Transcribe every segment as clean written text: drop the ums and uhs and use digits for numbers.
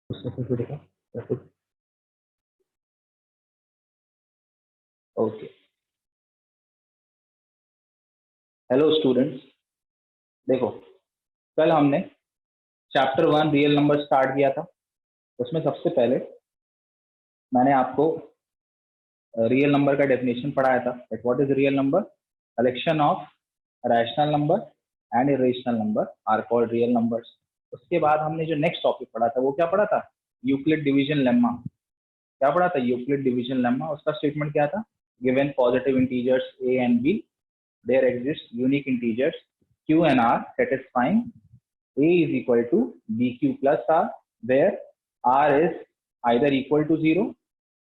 Okay, hello students. देखो, कल हमने चैप्टर 1 रियल नंबर स्टार्ट किया था। उसमें सबसे पहले मैंने आपको रियल नंबर का डेफिनेशन पढ़ाया था that what is real number, collection of rational number and irrational number are called real numbers. उसके बाद हमने जो नेक्स्ट टॉपिक पढ़ा था वो क्या पढ़ा था, यूक्लिड डिवीजन लेम्मा। क्या पढ़ा था, यूक्लिड डिवीजन लेम्मा। उसका स्टेटमेंट क्या था, given positive integers a and b there exist unique integers q and r satisfying a is equal to bq plus r where r is either equal to 0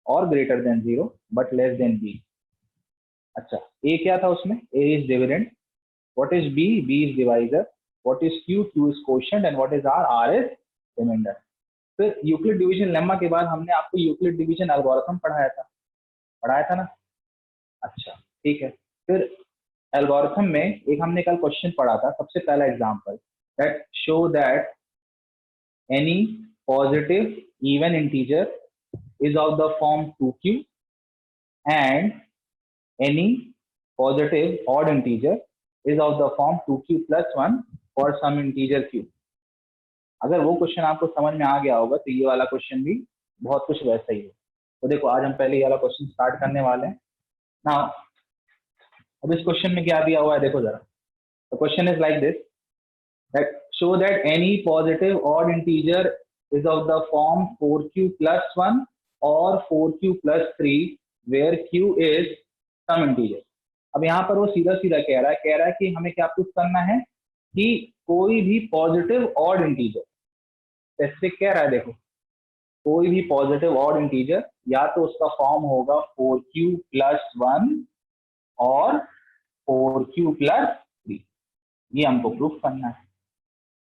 or greater than 0 but less than b। अच्छा, a क्या था उसमें, a is dividend, what is b, b is divisor, what is q, q is quotient and what is r, r is remainder। फिर Euclid division lemma के बाद हमने आपको Euclid division algorithm पढ़ाया था ना। अच्छा, ठीक है। फिर एल्गोरिथम में एक हमने कल क्वेश्चन पढ़ा था, सबसे पहला example that show that any positive even integer is of the form 2q and any positive odd integer is of the form 2q plus 1 for some integer q। अगर वो क्वेश्चन आपको समझ में आ गया होगा तो ये वाला क्वेश्चन भी बहुत कुछ वैसा ही है। तो देखो, आज हम पहले ये वाला क्वेश्चन स्टार्ट करने वाले हैं ना। अब इस क्वेश्चन में क्या दिया हुआ है देखो जरा। The question is like this that show that any positive odd integer is of the form 4q plus 1 or 4q plus 3 where q is some integer। अब यहाँ पर वो सीधा सीधा कह रहा है कि हमें क्या प्रूफ करना है कि कोई भी पॉजिटिव ऑड इंटीजर, स्पेसिफिक कह रहा है, देखो कोई भी पॉजिटिव ऑड इंटीजर या तो उसका फॉर्म होगा 4q plus 1 और 4q plus 3। ये हमको प्रूफ करना है,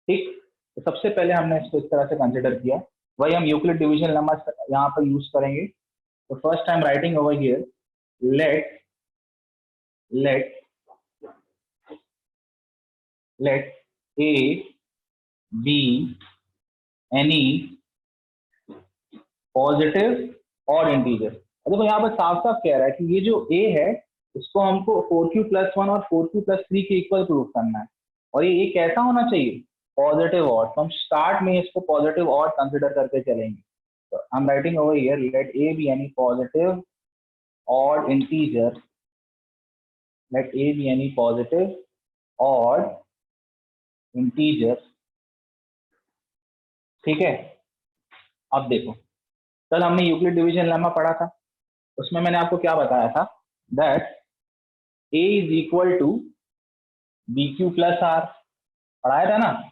ठीक। तो सबसे पहले हमने इसको इस तरह से कंसिडर किया, वही हम यूक्लिड डिवीजन लेम्मा यहाँ पर यूज करेंगे। तो first time writing over here let A be any positive odd integer. देखो यहाँ पर साफ साफ कह रहा है कि ये जो ए है इसको हमको 4q plus 1 और 4q plus 3 के इक्वल प्रूफ करना है। और ये कैसा होना चाहिए, पॉजिटिव ऑड। तो हम स्टार्ट में इसको पॉजिटिव ऑड कंसिडर करके चलेंगे। तो I am writing over here let A be any positive odd integer, let A be any positive odd integer, ठीक है। अब देखो, कल हमने यूक्लिड डिवीजन लेम्मा पढ़ा था, उसमें मैंने आपको क्या बताया था that a is equal to b q plus r, पढ़ाया था ना।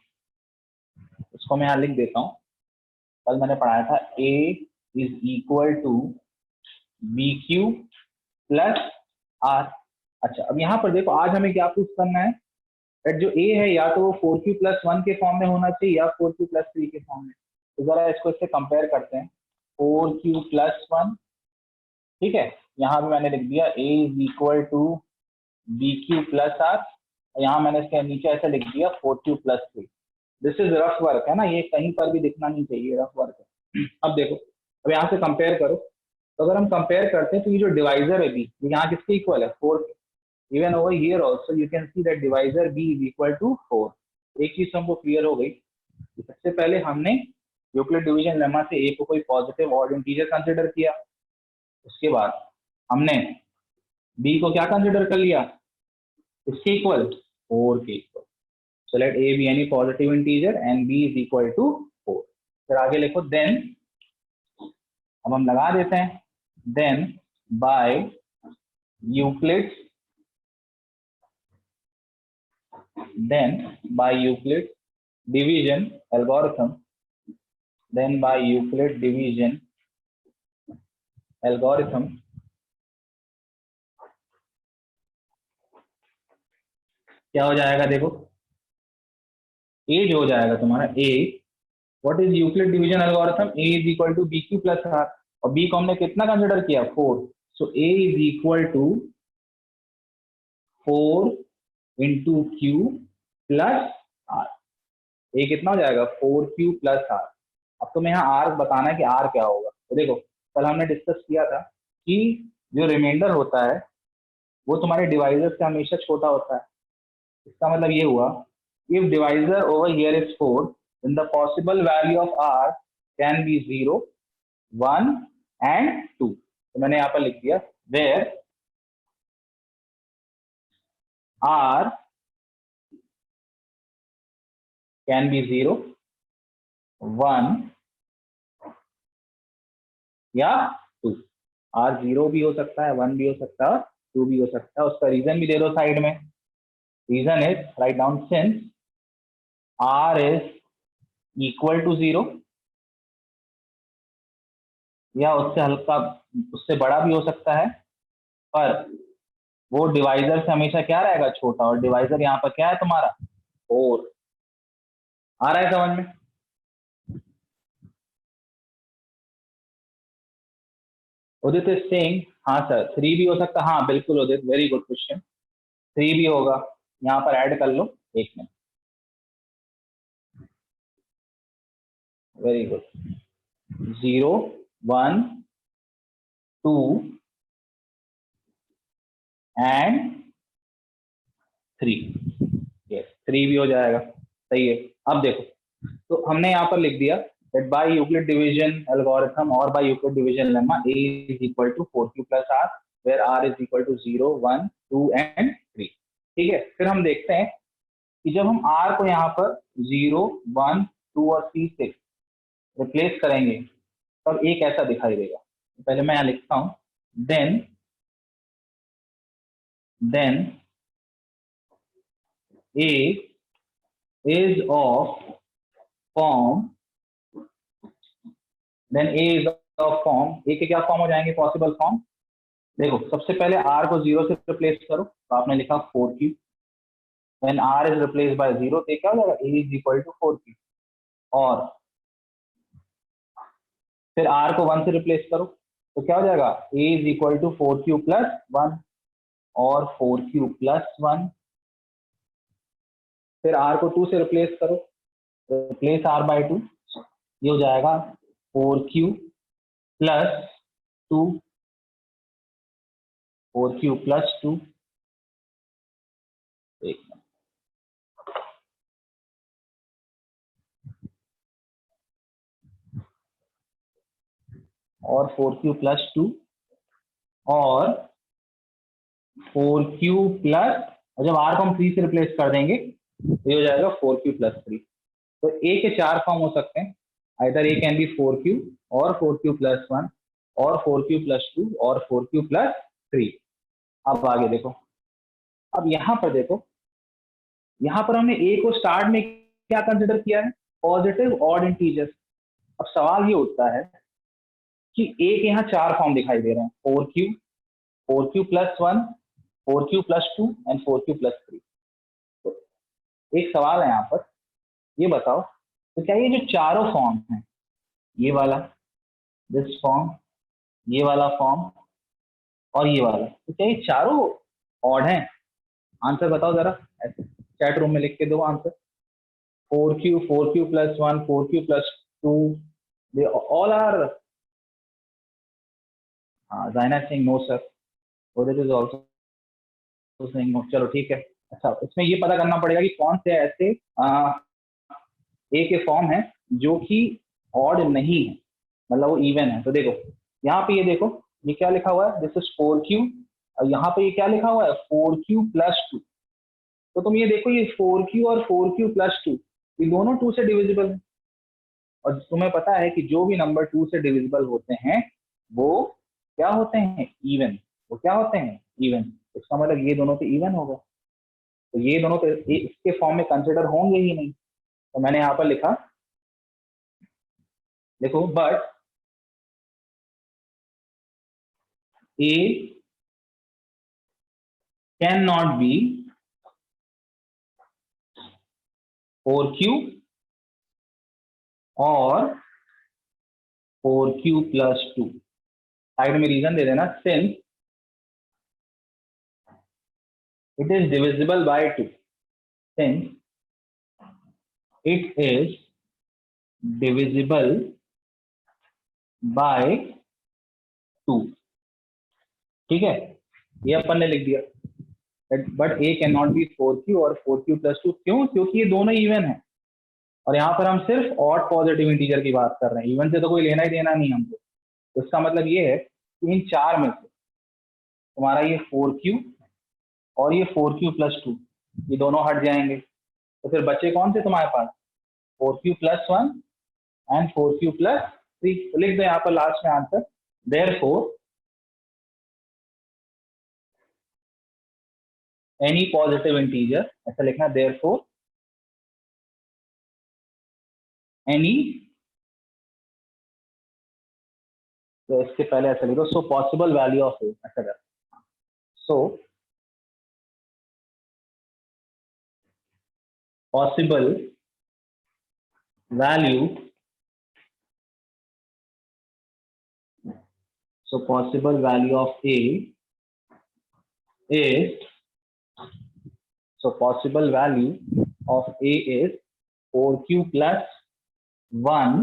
इसको मैं यहाँ लिख देता हूँ, कल मैंने पढ़ाया था a is equal to b q plus r. अच्छा, अब यहाँ पर देखो, आज हमें क्या प्रूफ करना है दैट जो a है या तो वो 4q plus 1 के फॉर्म में होना चाहिए या 4q plus 3 के फॉर्म में। तो जरा इसको इससे कंपेयर करते हैं, 4q plus 1, ठीक है। यहाँ भी मैंने लिख दिया a is equal to b q plus r, यहाँ मैंने इसके नीचे ऐसे लिख दिया 4q plus 3। This is rough work है ना, ये कहीं पर भी दिखना नहीं चाहिए, रफ वर्क है। अब देखो, अब यहाँ से कंपेयर करो, तो अगर हम कंपेयर करते हैं तो ये जो डिवाइजर है बी, यहाँ किसके इक्वल है, 4। Even over here also you can see that divisor b is equal to 4। एक चीज हमको क्लियर हो गई, सबसे पहले हमने यूक्लिड डिवीजन लेम्मा से ए को कोई पॉजिटिव ऑड इंटीजर कंसिडर किया, उसके बाद हमने बी को क्या कंसिडर कर लिया, इसके इक्वल 4 के equal. So let a be any positive integer and b is equal to 4। फिर आगे लिखो देन, अब हम लगा देते हैं, then by Euclid division algorithm, क्या हो जाएगा देखो, a जो हो जाएगा तुम्हारा a, what is Euclid division algorithm, a is equal to b q plus r, और b को हमने कितना कंसिडर किया, 4। So a is equal to 4 into q plus r. a कितना हो जाएगा, 4q प्लस आर। अब तुम्हें यहाँ आर बताना है कि आर क्या होगा। तो देखो कल हमने डिस्कस किया था कि जो रिमाइंडर होता है वो तुम्हारे डिवाइजर से हमेशा छोटा होता है। इसका मतलब ये हुआ, if divisor over here is 4 then the possible value of r can be 0, 1 and 2। तो मैंने यहाँ पर लिख दिया where r can be 0, 1 या 2। r 0 भी हो सकता है, 1 भी हो सकता है, 2 भी हो सकता है। उसका रीजन भी दे दो साइड में। Reason is write down since r is equal to 0 या उससे हल्का, उससे बड़ा भी हो सकता है, पर वो डिवाइजर से हमेशा क्या रहेगा, छोटा। और डिवाइजर यहाँ पर क्या है तुम्हारा, 4। आ रहा है समझ में? उदित इज सेइंग हाँ सर 3 भी हो सकता है। हाँ बिल्कुल उदित, वेरी गुड क्वेश्चन, 3 भी होगा। यहाँ पर ऐड कर लो, एक minute, very good. 0, 1, 2 and 3। Yes 3 भी हो जाएगा, सही है। अब देखो, तो हमने यहाँ पर लिख दिया that by Euclid division algorithm or by Euclid division lemma a is equal to 4q plus r where r is equal to 0, 1, 2 and 3। ठीक है, फिर हम देखते हैं कि जब हम r को यहाँ पर 0, 1, 2 और 3 से रिप्लेस करेंगे तब एक ऐसा दिखाई देगा। पहले मैं यहाँ लिखता हूँ then a is of form, then A is of form. A के क्या फॉर्म हो जाएंगे, पॉसिबल फॉर्म। देखो सबसे पहले आर को 0 से रिप्लेस करो, तो आपने लिखा 4q। When r is replace by 0 तो क्या हो जाएगा, A is equal to 4q। और फिर आर को 1 से रिप्लेस करो तो क्या हो जाएगा, A is equal to 4q plus 1 और 4q प्लस 1। फिर आर को 2 से रिप्लेस करो, रिप्लेस आर बाय 2, ये हो जाएगा 4q प्लस 2, 4q प्लस 2। एक और 4q प्लस 2 और 4q प्लस, और जब r को हम 3 से रिप्लेस कर देंगे तो ये हो जाएगा 4q प्लस 3। तो a के 4 फॉर्म हो सकते हैं, either a can be 4q और 4q प्लस 1 और 4q प्लस 2 और 4q प्लस 3। अब आगे देखो, अब यहाँ पर देखो, यहाँ पर हमने a को स्टार्ट में क्या कंसिडर किया है, पॉजिटिव ऑड इंटीजर्स। अब सवाल ये उठता है कि a के यहाँ 4 फॉर्म दिखाई दे रहे हैं, 4q, 4q plus 1, 4q plus 2 and 4q plus 3। तो एक सवाल है यहाँ पर, ये बताओ तो क्या ये जो चारों फॉर्म हैं, ये वाला, दिस फॉर्म, ये वाला फॉर्म और ये वाला, तो क्या ये चारों ऑड हैं? आंसर बताओ जरा, ऐसे चैट रूम में लिख के दो answer. 4q, 4q plus 1, 4q plus 2, they all are. हाँ Jaina Singh no sir, Udit is also Singh no. चलो ठीक है। अच्छा इसमें ये पता करना पड़ेगा कि कौन से ऐसे ए के फॉर्म है जो कि ऑड नहीं है, मतलब वो इवन है। तो देखो यहाँ पे, ये देखो ये क्या लिखा हुआ है, दिस इज 4q, और यहाँ पे ये क्या लिखा हुआ है, 4q प्लस 2। तो तुम ये देखो, ये 4q और 4q प्लस 2 ये दोनों 2 से डिविजिबल है। और तुम्हें पता है कि जो भी नंबर 2 से डिविजिबल होते हैं वो क्या होते हैं, इवन। वो क्या होते हैं, इवन। इसका मतलब ये दोनों तो इवन होगा, तो ये दोनों तो इसके फॉर्म में कंसिडर होंगे ही नहीं। तो मैंने यहाँ पर लिखा, देखो but a can not be 4q और 4q प्लस 2। साइड में रीजन दे देना, since it is divisible by 2, सिंस it is divisible बाय 2। ठीक है, ये अपन ने लिख दिया। But a can not be 4q और 4q प्लस 2। क्यों? क्योंकि ये दोनों इवन है और यहाँ पर हम सिर्फ ऑड पॉजिटिव इंटीजर की बात कर रहे हैं, इवन से तो कोई लेना ही देना नहीं हमको। तो इसका मतलब ये है कि इन चार में से तुम्हारा ये 4q और ये 4q प्लस 2 ये दोनों हट जाएंगे, तो फिर बच्चे कौन से तुम्हारे पास? 4q plus 1 and 4q plus 3। तो लिख दो यहाँ पर लास्ट में answer. Therefore any positive integer, ऐसा लिखना, देयरफॉर एनी, तो इसके पहले ऐसा लिखो, सो पॉसिबल वैल्यू ऑफ ए, ऐसा कर। So possible value, so possible value of a is, so possible value of a is 4q plus 1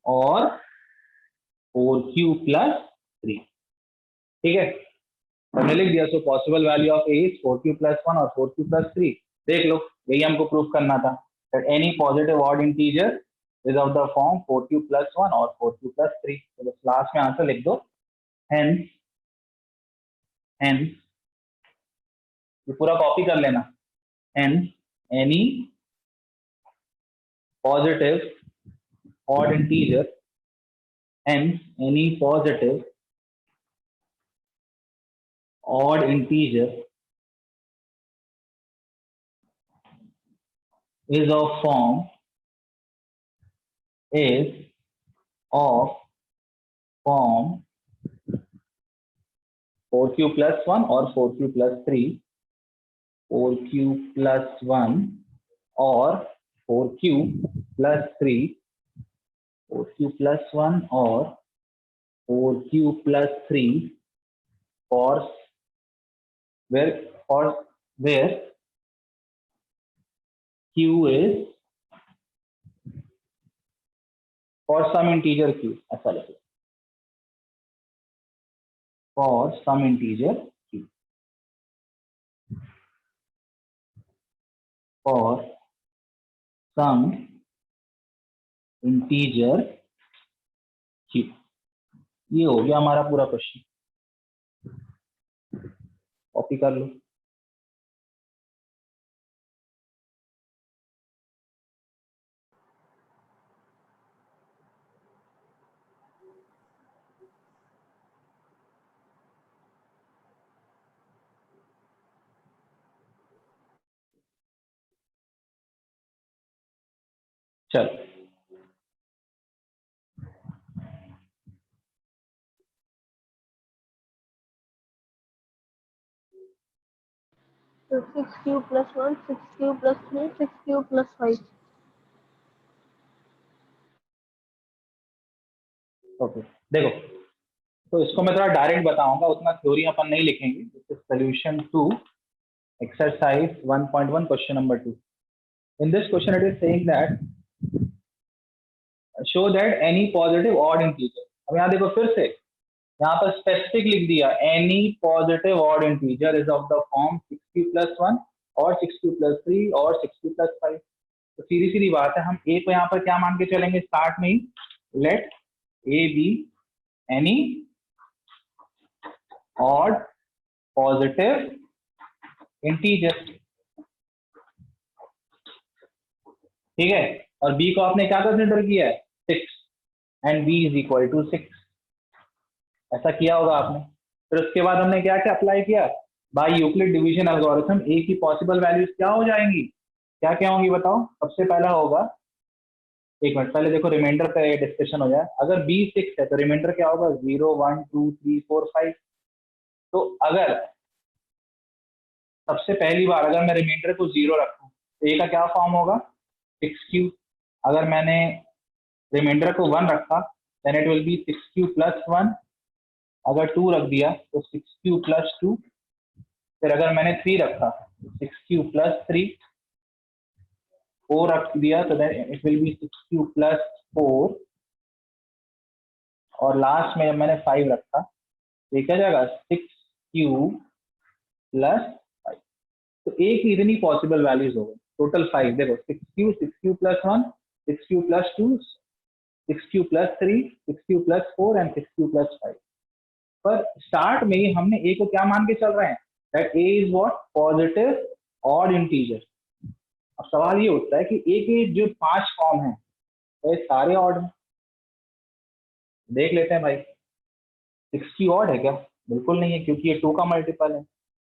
और 4q plus 3। ठीक है, हमने लिख दिया। So possible value of A is 4q plus 1 और 4q plus 3। देख लो, यही हमको प्रूफ करना था। that any positive odd integer is of the form 4q plus 1 और 4q plus 3। तो बस लास्ट में आंसर लिख दो। hence hence ये पूरा कॉपी कर लेना। hence any positive odd integer, hence any positive odd integer is of form 4q plus 1 और 4q plus 3, 4q plus 1 और 4q plus 3, 4q plus 1 और 4q plus 3 for where q is for some integer q, ऐसा लिखो, for some integer q, for some integer q। ये हो गया हमारा पूरा क्वेश्चन। कॉपी कर लो। चल, तो 6q plus 1, 6q plus 3, 6q plus 5। Okay, देखो, तो इसको मैं थोड़ा डायरेक्ट बताऊंगा, उतना थ्योरी अपन नहीं लिखेंगे। This is solution to exercise 1.1 question number 2। In this question it is saying that show that any positive odd integer. अब यहाँ देखो फिर से, यहाँ पर स्पेसिफिक लिख दिया, any positive odd integer is of the form 6q plus 1 और 6q plus 3 और 6q plus 5। तो सीधी सीधी बात है, हम ए को यहाँ पर क्या मान के चलेंगे स्टार्ट में ही, let A be any odd positive integer. ठीक है, और बी को आपने क्या कंसिडर किया है, 6, and b is equal to 6। ऐसा किया होगा आपने। फिर उसके बाद हमने क्या क्या अप्लाई किया, बाय यूक्लिड डिवीजन एल्गोरिथम ए की पॉसिबल वैल्यूज क्या हो जाएंगी, क्या क्या होंगी बताओ। सबसे पहला होगा, एक मिनट पहले देखो रिमाइंडर पे डिस्कशन हो जाए। अगर बी 6 है तो रिमाइंडर क्या होगा, 0 1 2 3 4 5। तो अगर सबसे पहली बार अगर मैं रिमाइंडर को 0 रखूं तो ए का क्या फॉर्म होगा, 6q। अगर मैंने रिमाइंडर को 1 रखा then it will be 6q plus 1। अगर 2 रख दिया तो 6q plus 2। फिर अगर मैंने 3 रखा तो 6q plus 3। 4 रख दिया तो then it will be 6q plus 4। और लास्ट में जब मैंने 5 रखा तो ये क्या जाएगा 6q प्लस 5। तो एक ही इतनी पॉसिबल वैल्यूज हो गई, टोटल 5। देखो 6q plus 1, 6q plus 2, 6q plus 3, 6q plus 4 and 6q plus 5। पर स्टार्ट में ही हमने a को क्या मान के चल रहे हैं, that a is what, positive odd integer. अब सवाल ये उठता है कि a के जो 5 फॉर्म हैं वो सारे ऑड हैं। देख लेते हैं भाई, 60 ऑड है क्या? बिल्कुल नहीं है, क्योंकि ये 2 का मल्टीपल है,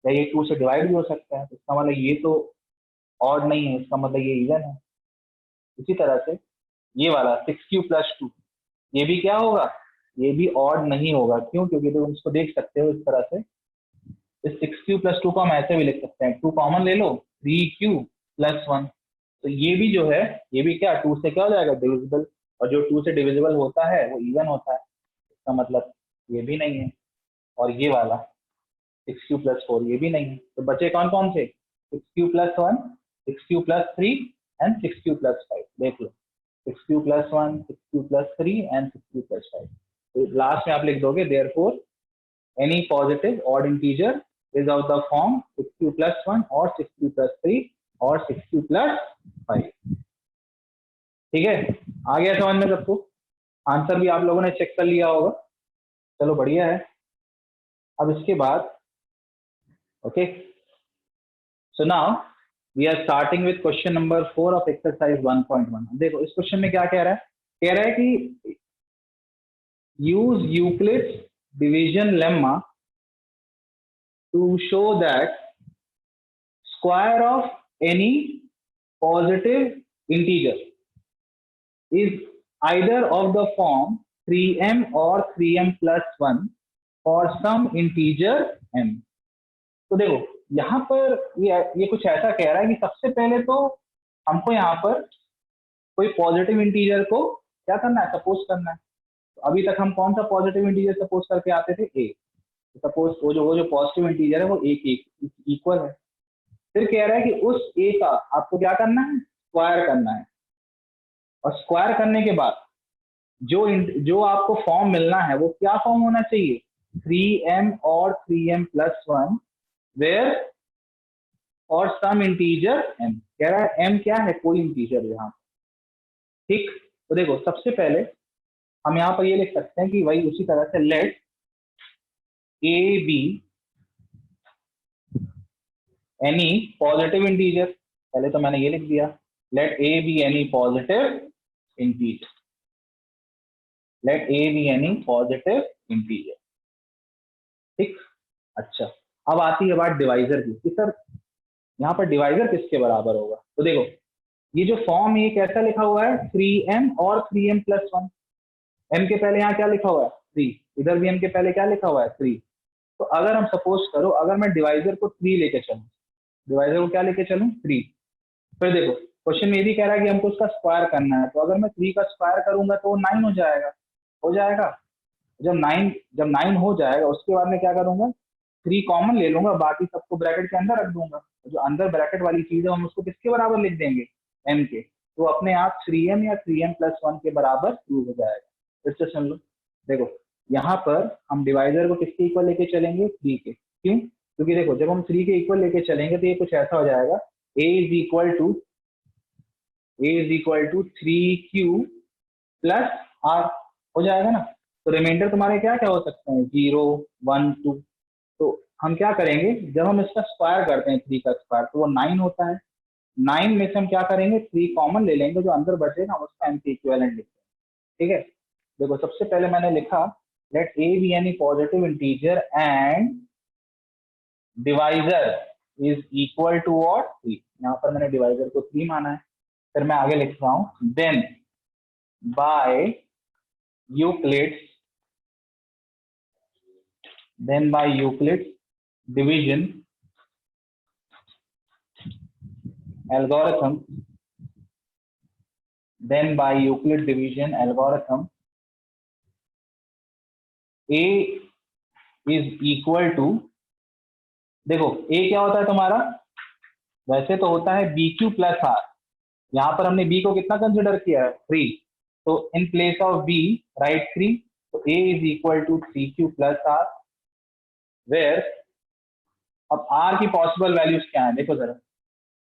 या ये 2 से डिवाइड भी हो सकता है, तो इसका मतलब ये तो ऑड नहीं है, इसका मतलब ये इवन है। इसी तरह से ये वाला 6q प्लस 2, ये भी क्या होगा, ये भी ऑड नहीं होगा। क्यों? क्योंकि तुम इसको देख सकते हो इस तरह से, इस 6q प्लस 2 को हम ऐसे भी लिख सकते हैं, 2 कॉमन ले लो, 3q प्लस 1। तो ये भी जो है, ये भी क्या 2 से क्या हो जाएगा, डिविजिबल, और जो 2 से डिविजिबल होता है वो इवन होता है, इसका मतलब ये भी नहीं है। और ये वाला 6q प्लस 4 ये भी नहीं है। तो बचे कौन कौन से, 6q plus 1, 6q plus 3 and 6q plus 5। देख लो, 6q plus 1, 6q plus 3 and 6q plus 5। तो लास्ट में आप लिख दोगे therefore any positive odd integer is of the form 6q plus 1 or 6q plus 3 or 6q plus 5। ठीक है, आ गया समझ में सबको? आंसर भी आप लोगों ने चेक कर लिया होगा, चलो बढ़िया है। अब इसके बाद okay, so now we are starting with question number 4 of exercise 1.1। देखो इस क्वेश्चन में क्या कह रहा है, कह रहा है कि use Euclid's division lemma to show that square of any positive integer is either of the form 3m or 3m plus 1 for some integer m। तो देखो यहाँ पर ये कुछ ऐसा कह रहा है कि सबसे पहले तो हमको यहाँ पर कोई पॉजिटिव इंटीजर को क्या करना है, सपोज करना है। तो अभी तक हम कौन सा पॉजिटिव इंटीजर सपोज करके आते थे, a। सपोज वो जो पॉजिटिव इंटीजर है वो एक इक्वल है। फिर कह रहा है कि उस a का आपको क्या करना है, स्क्वायर करना है। और स्क्वायर करने के बाद जो आपको फॉर्म मिलना है वो क्या फॉर्म होना चाहिए, 3m और 3m प्लस 1 वेयर और सम इंटीजर m। कह रहा है m क्या है, कोई इंटीजर यहाँ। ठीक, तो देखो सबसे पहले हम यहाँ पर ये लिख सकते हैं कि वही उसी तरह से let a be any positive integer. पहले तो मैंने ये लिख दिया, let a be any positive integer, let a be any positive integer. ठीक, अच्छा अब आती है बात डिवाइजर की कि सर यहाँ पर डिवाइजर किसके बराबर होगा। तो देखो ये जो फॉर्म ये कैसा लिखा हुआ है, 3m और 3m प्लस 1। m के पहले यहाँ क्या लिखा हुआ है, 3, इधर भी m के पहले क्या लिखा हुआ है, 3। तो अगर हम सपोज करो, अगर मैं डिवाइजर को 3 लेके चलूं, डिवाइजर को क्या लेके चलूं, 3। फिर देखो क्वेश्चन में ये भी कह रहा है कि हमको उसका स्क्वायर करना है। तो अगर मैं 3 का स्क्वायर करूंगा तो वो 9 हो जाएगा, हो जाएगा। जब 9 हो जाएगा उसके बाद मैं क्या करूंगा, 3 कॉमन ले लूंगा, बाकी सबको ब्रैकेट के अंदर रख दूंगा। जो अंदर ब्रैकेट वाली चीज है हम उसको किसके बराबर लिख देंगे, m के। तो अपने आप 3m या 3m प्लस 1 के बराबर प्रूव हो जाएगा। फिर से सुन लो, देखो यहाँ पर हम डिवाइजर को किसके इक्वल लेके चलेंगे, 3 के। क्यों? क्योंकि देखो जब हम 3 के इक्वल लेके चलेंगे तो ये कुछ ऐसा हो जाएगा, a is equal to 3q plus r हो जाएगा ना। तो रिमाइंडर तुम्हारे क्या क्या हो सकते हैं, 0, 1, 2। तो हम क्या करेंगे, जब हम इसका स्क्वायर करते हैं 3 का स्क्वायर तो वो 9 होता है। 9 में से हम क्या करेंगे, 3 कॉमन ले लेंगे, जो अंदर बचेगा हम उसका m के इक्विवेलेंट लिखते हैं। ठीक है, देखो सबसे पहले मैंने लिखा let a be any positive integer and divisor is equal to what, 3। यहाँ पर मैंने डिवाइजर को 3 माना है। फिर मैं आगे लिख रहा हूं, then by Euclid's division algorithm, a is equal to, देखो a क्या होता है तुम्हारा, वैसे तो होता है bq प्लस r। यहाँ पर हमने b को कितना कंसिडर किया है, 3। तो in place of b right 3। तो a is equal to 3q plus r, where अब r की पॉसिबल वैल्यूज क्या है देखो जरा,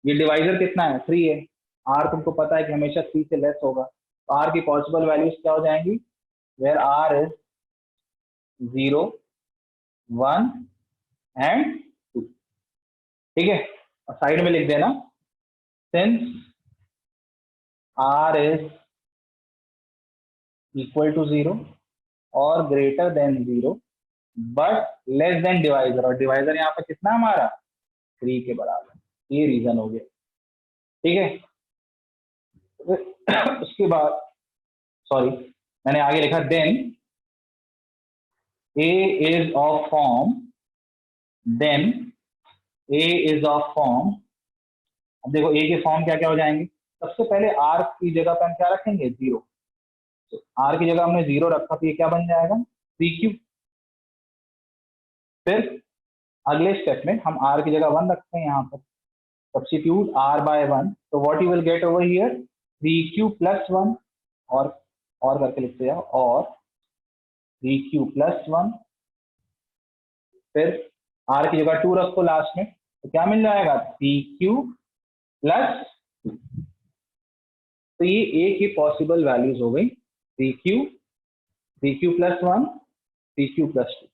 ये डिवाइजर कितना है 3 है, r तुमको पता है कि हमेशा 3 से लेस होगा, तो r की पॉसिबल वैल्यूज क्या हो जाएंगी, वेयर r इज 0 1 एंड 2। ठीक है, और साइड में लिख देना since r is equal to 0 और greater than 0 but less than divisor, और डिवाइजर यहाँ पर कितना हमारा 3 के बराबर, ये रीजन हो गया। ठीक है, उसके बाद सॉरी मैंने आगे लिखा then a is of form, then a is of form. अब देखो a के फॉर्म क्या क्या हो जाएंगे, सबसे पहले r की जगह पर हम क्या रखेंगे 0, तो r की जगह हमने 0 रखा तो ये क्या बन जाएगा 3q। फिर अगले स्टेप में हम r की जगह 1 रखते हैं, यहाँ पर सब्स्टिट्यूट r बाय 1, तो what you will get over here 3q plus 1, और करके लिखते जाओ, और 3q प्लस 1, फिर r की जगह 2 रखो लास्ट में, तो क्या मिल जाएगा 3q प्लस 2। तो ये a की पॉसिबल वैल्यूज हो गई 3q प्लस 1, 3q प्लस 2।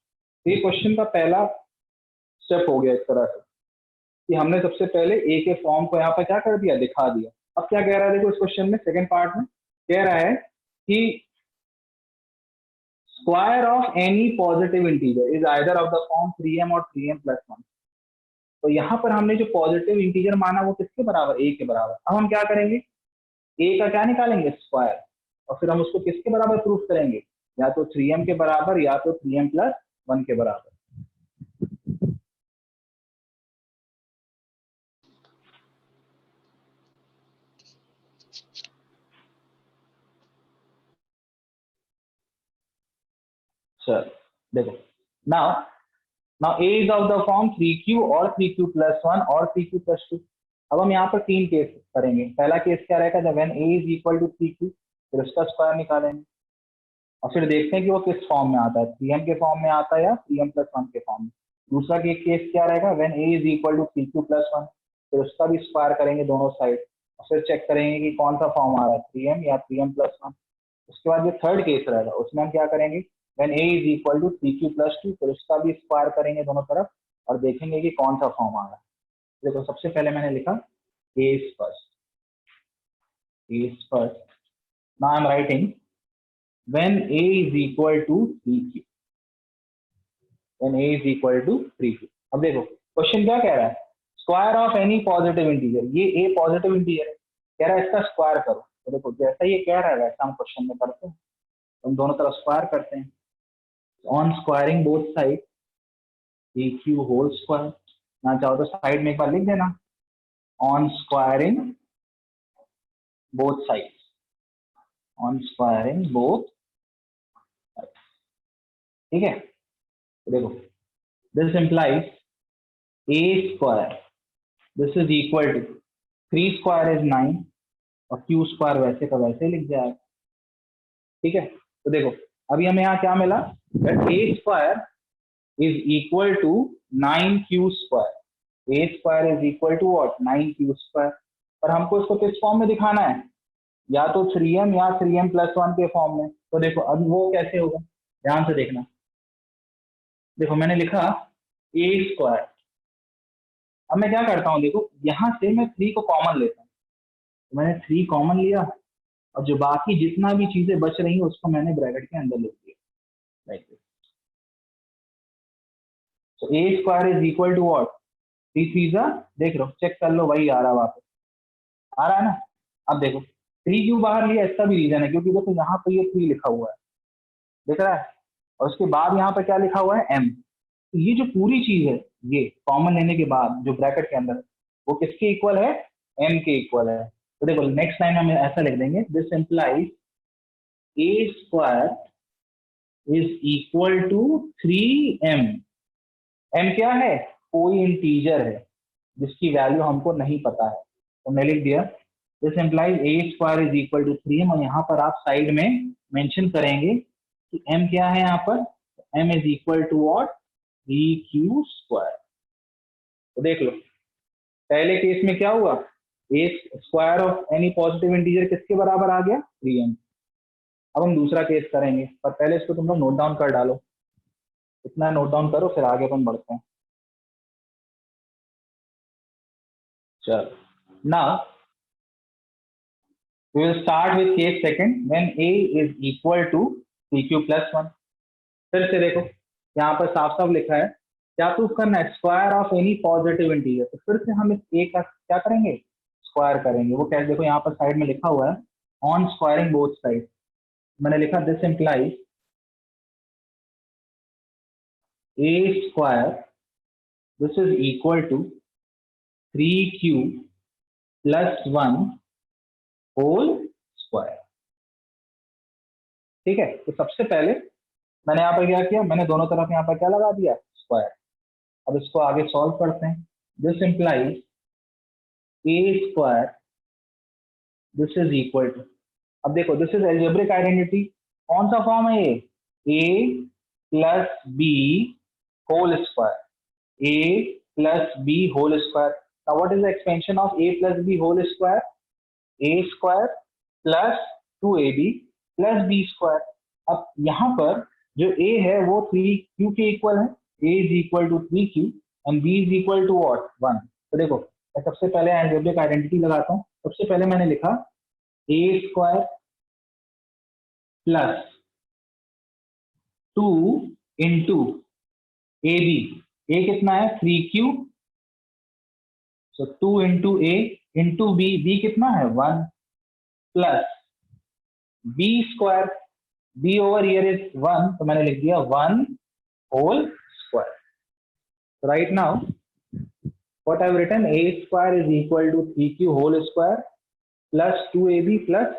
तो ये क्वेश्चन का पहला स्टेप हो गया इस तरह से कि हमने सबसे पहले a के फॉर्म को यहाँ पर क्या कर दिया, दिखा दिया। अब क्या कह रहा है देखो इस क्वेश्चन में सेकंड पार्ट में कह रहा है कि square of any positive integer is either of the form 3m और 3m प्लस 1। तो यहाँ पर हमने जो पॉजिटिव इंटीजर माना वो किसके बराबर, a के बराबर। अब हम क्या करेंगे, a का क्या निकालेंगे स्क्वायर, और फिर हम उसको किसके बराबर प्रूफ करेंगे, या तो 3m के बराबर या तो 3m प्लस 1 के बराबर। चल देखो now a is of the form 3q और 3q प्लस 1 और 3q प्लस 2। अब हम यहाँ पर 3 केस करेंगे। पहला केस क्या रहेगा, जब when a is equal to 3q, फिर उसका स्क्वायर निकालेंगे और फिर देखते हैं कि वो किस फॉर्म में आता है, 3m के फॉर्म में आता है या 3m प्लस 1 के फॉर्म में। दूसरा केस क्या रहेगा, when a is equal to 3q plus 1, फिर उसका भी स्क्वायर करेंगे दोनों साइड, और फिर चेक करेंगे कि कौन सा फॉर्म आ रहा है, 3m या 3m प्लस 1। उसके बाद जो थर्ड केस रहेगा उसमें हम क्या करेंगे, when a is equal to 3q plus 2, फिर उसका भी स्क्वायर करेंगे दोनों तरफ और देखेंगे कि कौन सा फॉर्म आ रहा है। देखो सबसे पहले मैंने लिखा a is first, now I am writing when a is equal to 3q, when a is equal to 3q। अब देखो क्वेश्चन क्या कह रहा है, square of any positive integer, ये a पॉजिटिव इंटीजर है, कह रहा है इसका स्क्वायर करो। तो देखो जैसा ये कह रहा है वैसा हम क्वेश्चन में करते हैं, हम दोनों तरफ स्क्वायर करते हैं। On squaring both side aq whole square, ना चाहो तो साइड में एक बार लिख देना on squaring both sides, on squaring both sides. ठीक है, तो देखो this implies a square, this is equal to 3 square is 9 और q स्क्वायर वैसे का वैसे लिख जाएगा। ठीक है, तो देखो अभी हमें यहाँ क्या मिला, that a square is equal to 9q square, a square is equal to what 9q square. पर हमको इसको किस फॉर्म में दिखाना है, या तो 3m या 3m प्लस 1 के फॉर्म में। तो देखो अब वो कैसे होगा, ध्यान से देखना। देखो मैंने लिखा a स्क्वायर, अब मैं क्या करता हूँ, देखो यहाँ से मैं 3 को कॉमन लेता हूँ, तो मैंने 3 कॉमन लिया और जो बाकी जितना भी चीजें बच रही है उसको मैंने ब्रैकेट के अंदर लिख दिया like this. So a square is equal to what 3 3 देख लो, चेक कर लो, वही आ रहा है वापस, आ रहा है ना। अब देखो 3 क्यों बाहर लिया, इसका भी रीजन है, क्योंकि देखो यहाँ पर ये 3 लिखा हुआ है, दिख रहा है, और उसके बाद यहाँ पर क्या लिखा हुआ है m। तो ये जो पूरी चीज है ये कॉमन लेने के बाद जो ब्रैकेट के अंदर वो किसके इक्वल है, m के इक्वल है। तो देखो नेक्स्ट लाइन में ऐसा लिख देंगे, this implies a square is equal to 3m। m क्या है, कोई इंटीजर है जिसकी वैल्यू हमको नहीं पता है, तो मैं लिख दिया this implies a square is equal to 3m, और यहाँ पर आप साइड में मेंशन करेंगे m क्या है यहाँ पर, m is equal to what, 3q²। तो देख लो पहले केस में क्या हुआ, A square of any positive integer किसके बराबर आ गया, 3m। अब हम दूसरा केस करेंगे, पर पहले इसको तुम लोग नोट डाउन कर डालो, इतना नोट डाउन करो फिर आगे अपन बढ़ते हैं। चलो now we will start with case second when a is equal to 3q plus 1। फिर से देखो यहाँ पर साफ साफ लिखा है क्या प्रूफ करना है, square of any positive integer. तो फिर से हम इस a का क्या करेंगे, स्क्वायर करेंगे। वो कैसे, देखो यहाँ पर साइड में लिखा हुआ है ऑन स्क्वायरिंग बोथ साइड। मैंने लिखा this implies a square this is equal to 3q plus 1 whole square. ठीक है, तो सबसे पहले मैंने यहाँ पर क्या किया, मैंने दोनों तरफ यहाँ पर क्या लगा दिया, स्क्वायर। अब इसको आगे सॉल्व करते हैं। This implies a square this is equal to, अब देखो दिस इज एल्जेब्रिक आइडेंटिटी, कौन सा फॉर्म है ये, a plus b whole square, a plus b whole square. Now what is the expansion of a plus b whole square, a square plus 2ab plus b square. अब यहाँ पर जो a है वो 3q के equal है, a is equal to 3q and b is equal to what 1। तो देखो मैं सबसे पहले एल्जेब्रिक आइडेंटिटी लगाता हूँ। सबसे पहले मैंने लिखा a square plus 2 into ab, a कितना है 3q, so 2 into a into b, b कितना है 1 plus b square, b over here is 1 तो मैंने लिख दिया 1 whole square. Right now what I have written, a square is equal to 3q whole square plus 2ab plus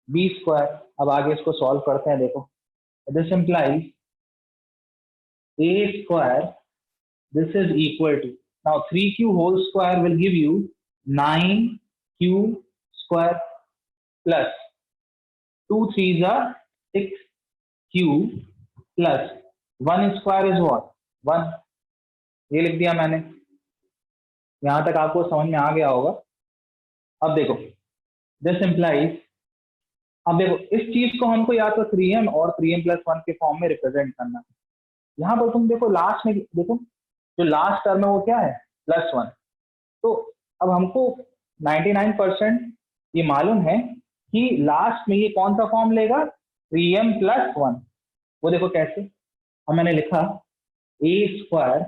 b square. अब आगे इसको solve करते हैं। देखो this implies a square this is equal to, now 3q whole square will give you 9q square plus 2 3s are 6q plus 1 square is what 1। ये लिख दिया मैंने, यहां तक आपको समझ में आ गया होगा। अब देखो दिस इम्प्लाइज, अब देखो इस चीज को हमको या तो 3m और 3m प्लस 1 के फॉर्म में रिप्रेजेंट करना। यहाँ पर तुम देखो लास्ट में, देखो जो लास्ट टर्म है वो क्या है प्लस 1। तो अब हमको 99% ये मालूम है कि लास्ट में ये कौन सा फॉर्म लेगा, 3m प्लस 1। वो देखो कैसे, अब मैंने लिखा a square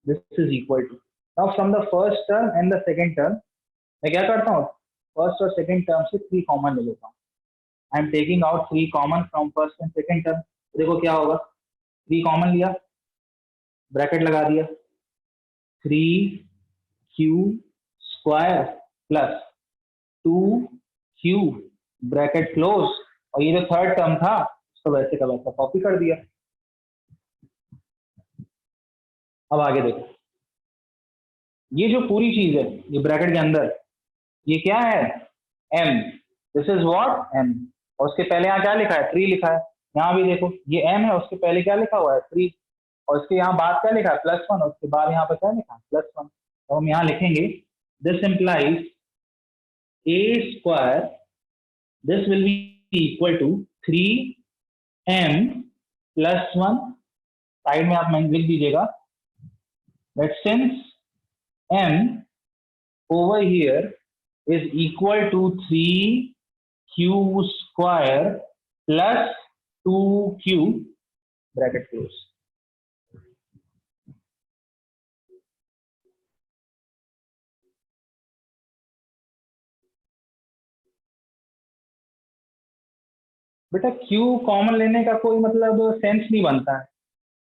this is equal to, now from the first term and the second term मैं क्या करता हूँ, फर्स्ट और सेकेंड टर्म से 3 कॉमन ले लेता हूँ। I am taking out 3 common from first and second term. देखो क्या होगा, 3 कॉमन लिया, ब्रैकेट लगा दिया, 3q square plus 2q bracket close, और ये जो थर्ड टर्म था उसको वैसे का वैसा कॉपी कर दिया। अब आगे देखो ये जो पूरी चीज है ये ब्रैकेट के अंदर ये क्या है m, this is what m, और उसके पहले यहाँ क्या लिखा है 3 लिखा है। यहाँ भी देखो ये m है, उसके पहले क्या लिखा हुआ है 3, और इसके यहाँ बाद क्या लिखा है प्लस 1, और उसके बाद यहाँ पर क्या लिखा है प्लस 1। तो हम यहाँ लिखेंगे this implies a square this will be equal to 3m plus 1, side में आप लिख दीजिएगा that since m over here is equal to 3q square plus 2q bracket close। बेटा q कॉमन लेने का कोई मतलब सेंस नहीं बनता है,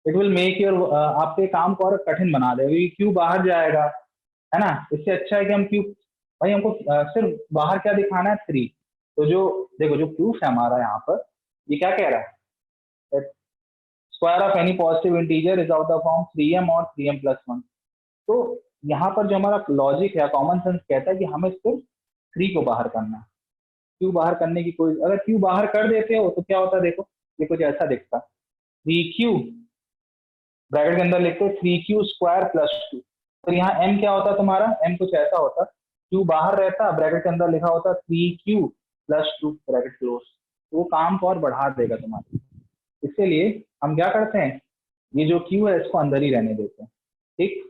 इट विल मेक योर आपके काम को और कठिन बना दे, q बाहर जाएगा है ना। इससे अच्छा है कि हम q, भाई हमको सिर्फ बाहर क्या दिखाना है 3। तो जो देखो जो प्रूफ है हमारा यहाँ पर ये क्या कह रहा है, square of any positive integer is of the form 3m और 3m प्लस 1। तो यहाँ पर जो हमारा लॉजिक है कॉमन सेंस कहता है कि हमें सिर्फ 3 को बाहर करना है, q बाहर करने की कोई, अगर q बाहर कर देते हो तो क्या होता है देखो ये कुछ ऐसा दिखता, 3q ब्रैकेट के अंदर लिखते 3q स्क्वायर प्लस 2। तो यहाँ m क्या होता तुम्हारा, m कुछ ऐसा होता, q बाहर रहता, ब्रैकेट के अंदर लिखा होता 3q प्लस 2 ब्रैकेट क्लोज। तो वो काम को और बढ़ा देगा तुम्हारे। इसके लिए हम क्या करते हैं, ये जो q है इसको अंदर ही रहने देते हैं, ठीक।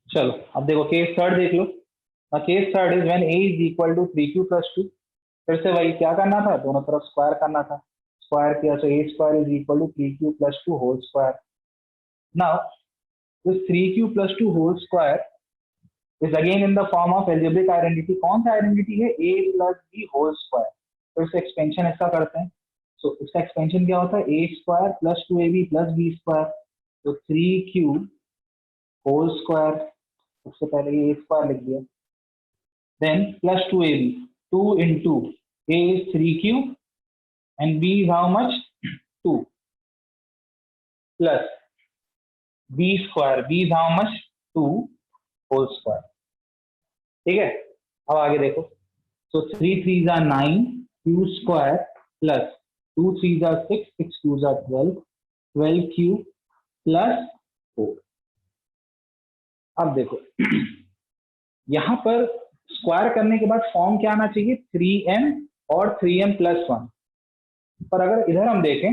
चलो अब देखो केस थर्ड देख लो। Case third is when a is equal to 3q plus 2। फिर से वही क्या करना था, दोनों तरफ स्क्वायर करना था, स्क्वायर किया तो a square is equal to 3q plus 2 whole square. Now this 3q plus 2 whole square is again in the form of algebraic identity. कौन सा आइडेंटिटी है, a plus b whole square. फिर से expansion इसका करते हैं। सो इसका एक्सपेंशन क्या होता है, a square plus 2ab plus b square. तो 3q होल स्क्वायर, सबसे पहले ये a स्क्वायर लिख दिया, then plus 2ab, 2 into a is 3q and b is how much, 2 plus b square, b is how much, 2 whole square। ठीक है, अब आगे देखो। so 3 3s are 9 q square plus 2 3s are 6 6 2s are 12 12q plus 4। अब देखो यहां पर square करने के बाद फॉर्म क्या आना चाहिए, 3m और 3m प्लस 1। पर अगर इधर हम देखें,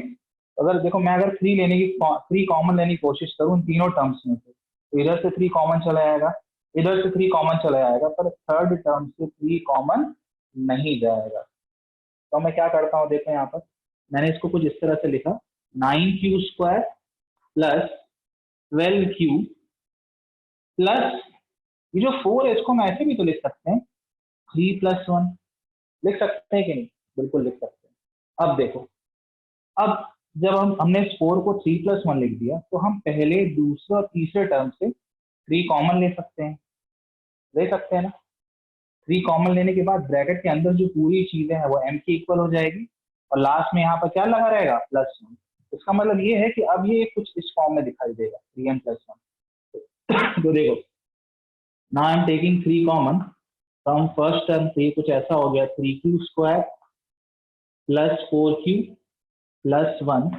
अगर देखो मैं अगर 3 कॉमन लेने की कोशिश करूं इन तीनों टर्म्स में से, तो इधर से 3 कॉमन चला जाएगा, इधर से 3 कॉमन चला जाएगा, पर थर्ड टर्म से 3 कॉमन नहीं जाएगा। तो मैं क्या करता हूं, देखो यहाँ पर मैंने इसको कुछ इस तरह से लिखा, 9q square plus 12q plus ये जो 4 है इसको हम ऐसे भी तो लिख सकते हैं, 3 प्लस 1 लिख सकते हैं कि नहीं, बिल्कुल लिख सकते हैं। अब देखो, अब जब हमने इस 4 को 3 प्लस 1 लिख दिया, तो हम पहले दूसरे और तीसरे टर्म से 3 कॉमन ले सकते हैं, ले सकते हैं ना। 3 कॉमन लेने के बाद ब्रैकेट के अंदर जो पूरी चीजें हैं वो m के इक्वल हो जाएगी, और लास्ट में यहाँ पर क्या लगा रहेगा, प्लस 1। इसका मतलब ये है कि अब ये कुछ इस फॉर्म में दिखाई देगा, 3m प्लस 1। तो देखो, now I am taking 3 common from first term, से कुछ ऐसा हो गया, 3q square plus 4q plus 1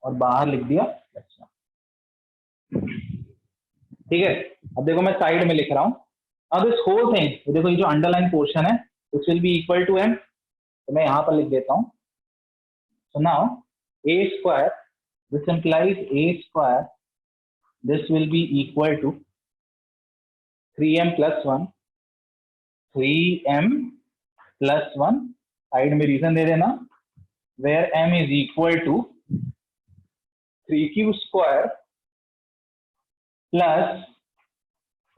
और बाहर लिख दिया प्लस 1। ठीक है, अब देखो मैं साइड में लिख रहा हूं, अब दिस होल थिंग, देखो ये जो अंडरलाइन पोर्शन है this will be equal to m, तो मैं यहां पर लिख देता हूं। So now a square, this implies a square, this will be equal to 3m plus 1, 3m plus 1, side में रीजन दे देना, where m is equal to 3q square plus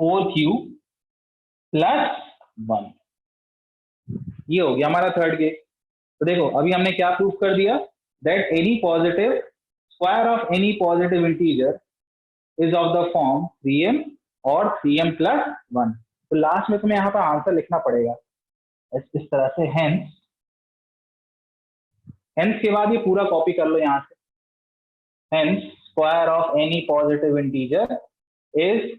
4q plus 1। ये हो गया हमारा थर्ड केस। तो देखो अभी हमने क्या प्रूफ कर दिया, that any positive square of any positive integer is of the form 3m और 3m प्लस 1। तो लास्ट में तुम्हें यहाँ पर आंसर लिखना पड़ेगा इस तरह से, हेंस के बाद ये पूरा कॉपी कर लो यहाँ से, hence square of any positive integer is,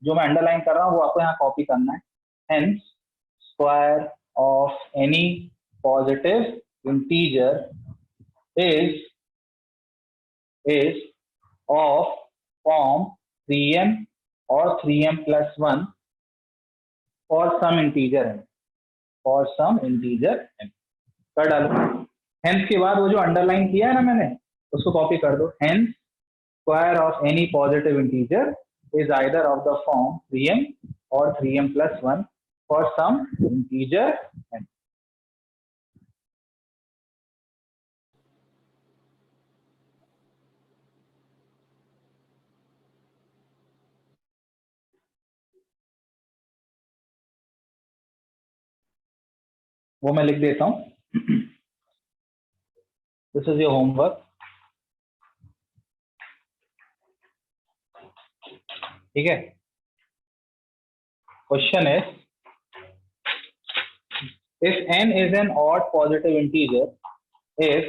जो मैं अंडरलाइन कर रहा हूँ वो आपको यहाँ कॉपी करना है, hence square of any positive integer is of form 3m और 3m plus 1 for some integer m, for some integer m कर डालो। हेंस के बाद वो जो अंडरलाइन किया है ना मैंने, उसको कॉपी कर दो, hence square of any positive integer is either of the form 3m और 3m plus 1 for some integer m। वो मैं लिख देता हूं, दिस इज योर होमवर्क। ठीक है, question is if n is an odd positive integer, if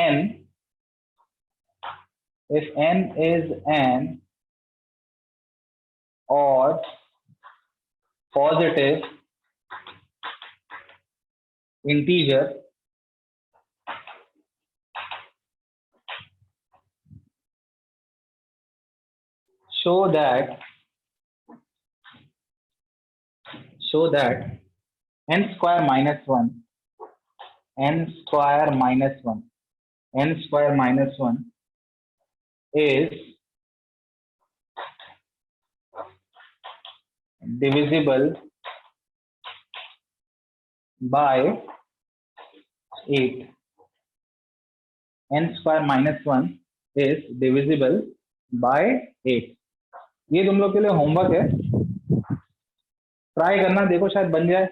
n is an odd positive integer show that n square minus 1 n square minus 1 n square minus 1 is divisible by 8. n square minus 1 is divisible by 8. ये तुम लोग के लिए homework है, try करना, देखो शायद बन जाए।